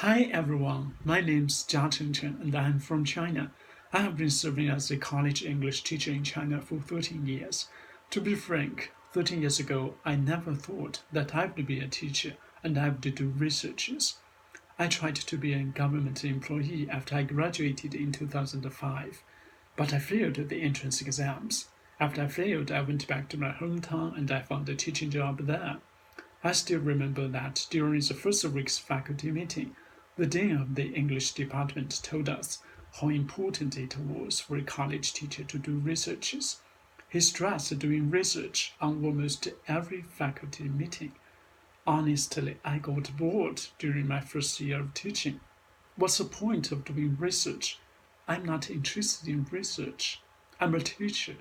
Hi everyone, my name's Jiacheng Chen and I'm from China. I have been serving as a college English teacher in China for 13 years. To be frank, 13 years ago, I never thought that I would be a teacher and I would do researches. I tried to be a government employee after I graduated in 2005, but I failed the entrance exams. After I failed, I went back to my hometown and I found a teaching job there. I still remember that during the first week's faculty meeting, the dean of the English department told us how important it was for a college teacher to do researches. He stressed doing research on almost every faculty meeting. Honestly, I got bored during my first year of teaching. What's the point of doing research? I'm not interested in research. I'm a teacher,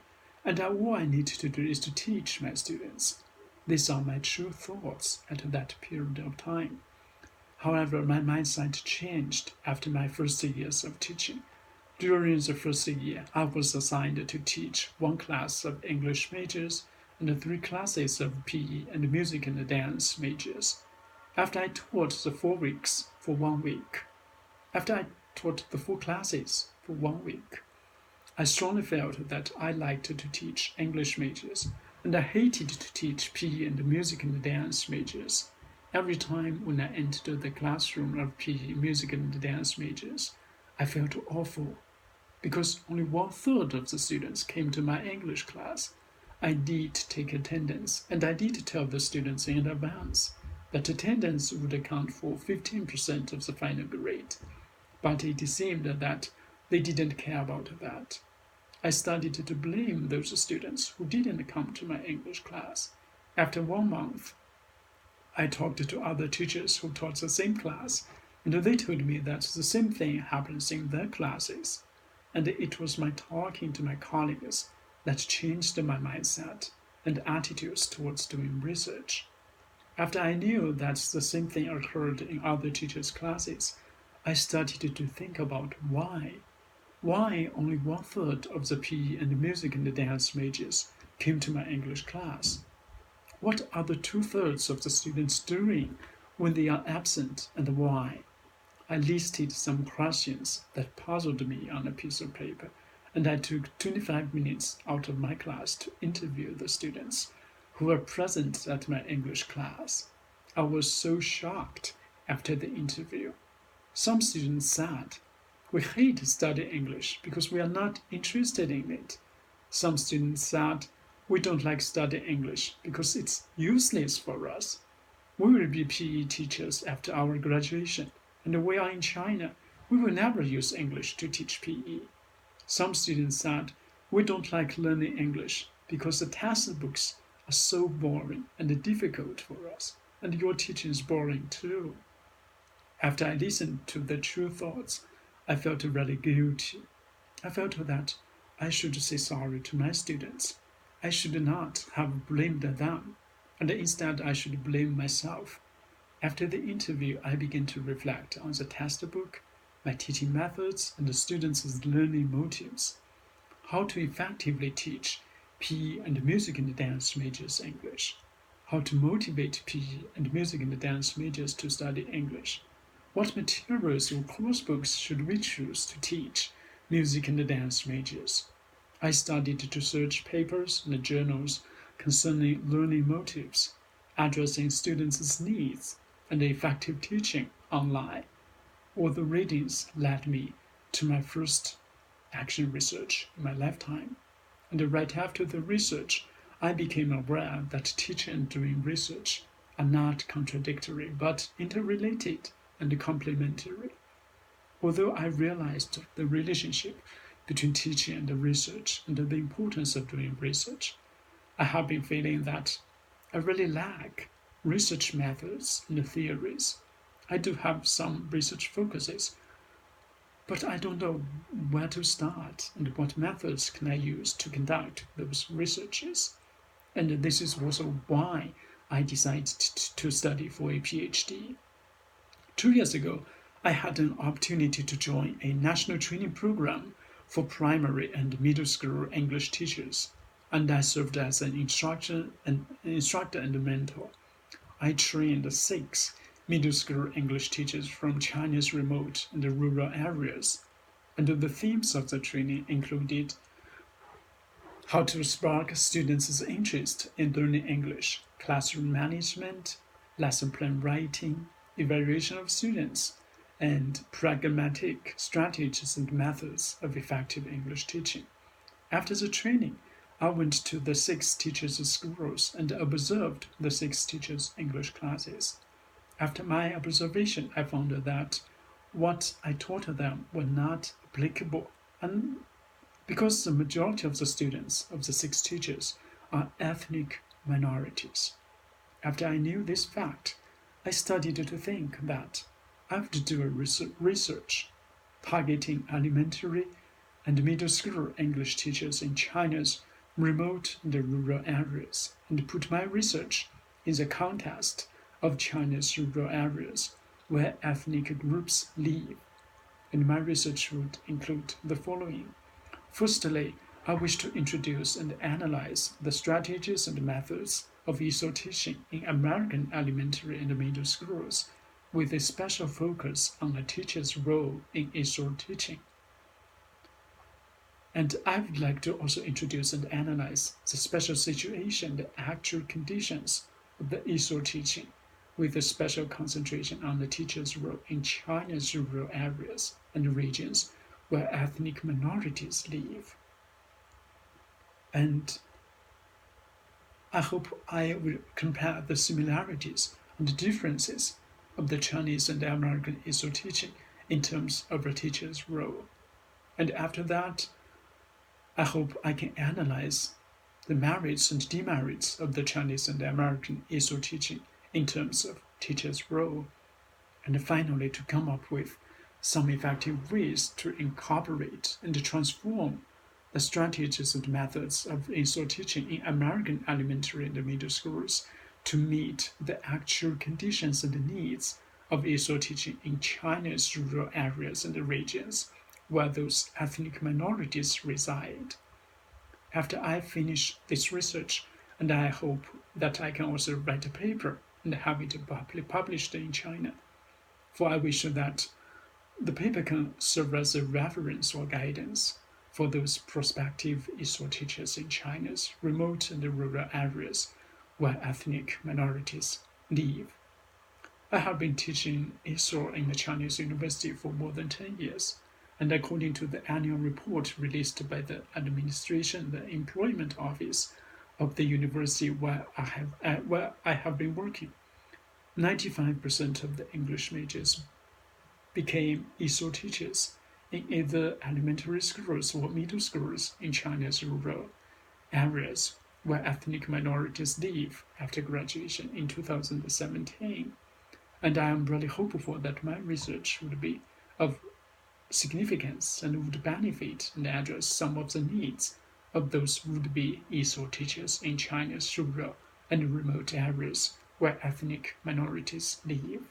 and all I need to do is to teach my students. These are my true thoughts at that period of time. However, my mindset changed after my first years of teaching. During the first year, I was assigned to teach one class of English majors and three classes of PE and music and dance majors. After I taught the 4 weeks for 1 week, After I taught the four classes for 1 week, I strongly felt that I liked to teach English majors, and I hated to teach PE and music and dance majors. Every time when I entered the classroom of PE, music and dance majors, I felt awful because only 1/3 of the students came to my English class. I did take attendance, and I did tell the students in advance that attendance would account for 15% of the final grade, but it seemed that they didn't care about that. I started to blame those students who didn't come to my English class. After 1 month, I talked to other teachers who taught the same class, and they told me that the same thing happens in their classes. And it was my talking to my colleagues that changed my mindset and attitudes towards doing research. After I knew that the same thing occurred in other teachers' classes, I started to think about why. Why only 1/3 of the PE and music and dance majors came to my English class? What are the 2/3 of the students doing when they are absent, and why? I listed some questions that puzzled me on a piece of paper, and I took 25 minutes out of my class to interview the students who were present at my English class. I was so shocked after the interview. Some students said, "We hate studying English because we are not interested in it." Some students said, "We don't like studying English because it's useless for us. We will be PE teachers after our graduation, and we are in China. We will never use English to teach PE." Some students said, "We don't like learning English because the textbooks are so boring and difficult for us, and your teaching is boring too." After I listened to the true thoughts, I felt really guilty. I felt that I should say sorry to my students. I should not have blamed them, and instead I should blame myself. After the interview, I began to reflect on the textbook, my teaching methods, and the students' learning motives. How to effectively teach PE and music and dance majors English. How to motivate PE and music and dance majors to study English. What materials or course books should we choose to teach music and dance majors? I started to search papers and journals concerning learning motives, addressing students' needs, and effective teaching online. All the readings led me to my first action research in my lifetime. And right after the research, I became aware that teaching and doing research are not contradictory but interrelated and complementary. Although I realized the relationship between teaching and research and the importance of doing research, I have been feeling that I really lack research methods and theories. I do have some research focuses, but I don't know where to start and what methods can I use to conduct those researches. And this is also why I decided to study for a PhD. 2 years ago, I had an opportunity to join a national training program for primary and middle school English teachers, and I served as an instructor and mentor. I trained 6 middle school English teachers from China's remote and rural areas. And the themes of the training included how to spark students' interest in learning English, classroom management, lesson plan writing, evaluation of students, and pragmatic strategies and methods of effective English teaching. After the training, I went to the six teachers' schools and observed the six teachers' English classes. After my observation, I found that what I taught them were not applicable, and because the majority of the students of the six teachers are ethnic minorities. After I knew this fact, I started to think that I have to do a research targeting elementary and middle school English teachers in China's remote and rural areas and put my research in the context of China's rural areas where ethnic groups live. And my research would include the following. Firstly, I wish to introduce and analyze the strategies and methods of ESOL teaching in American elementary and middle schools, with a special focus on a teacher's role in ESOL teaching. And I would like to also introduce and analyze the special situation and actual conditions of the ESOL teaching, with a special concentration on the teacher's role in China's rural areas and regions where ethnic minorities live. And I hope I will compare the similarities and differences of the Chinese and American ESOL teaching in terms of a teacher's role. And after that, I hope I can analyze the merits and demerits of the Chinese and American ESOL teaching in terms of teacher's role. And finally, to come up with some effective ways to incorporate and transform the strategies and methods of ESOL teaching in American elementary and middle schools to meet the actual conditions and needs of ESOL teaching in China's rural areas and regions where those ethnic minorities reside. After I finish this research, and I hope that I can also write a paper and have it published in China, for I wish that the paper can serve as a reference or guidance for those prospective ESOL teachers in China's remote and rural areas where ethnic minorities live. I have been teaching ESOL in the Chinese university for more than 10 years, and according to the annual report released by the administration, the employment office of the university where I have been working, 95% of the English majors became ESOL teachers in either elementary schools or middle schools in China's rural areas where ethnic minorities live after graduation in 2017. And I am really hopeful that my research would be of significance and would benefit and address some of the needs of those would-be ESOL teachers in China's rural and remote areas where ethnic minorities live.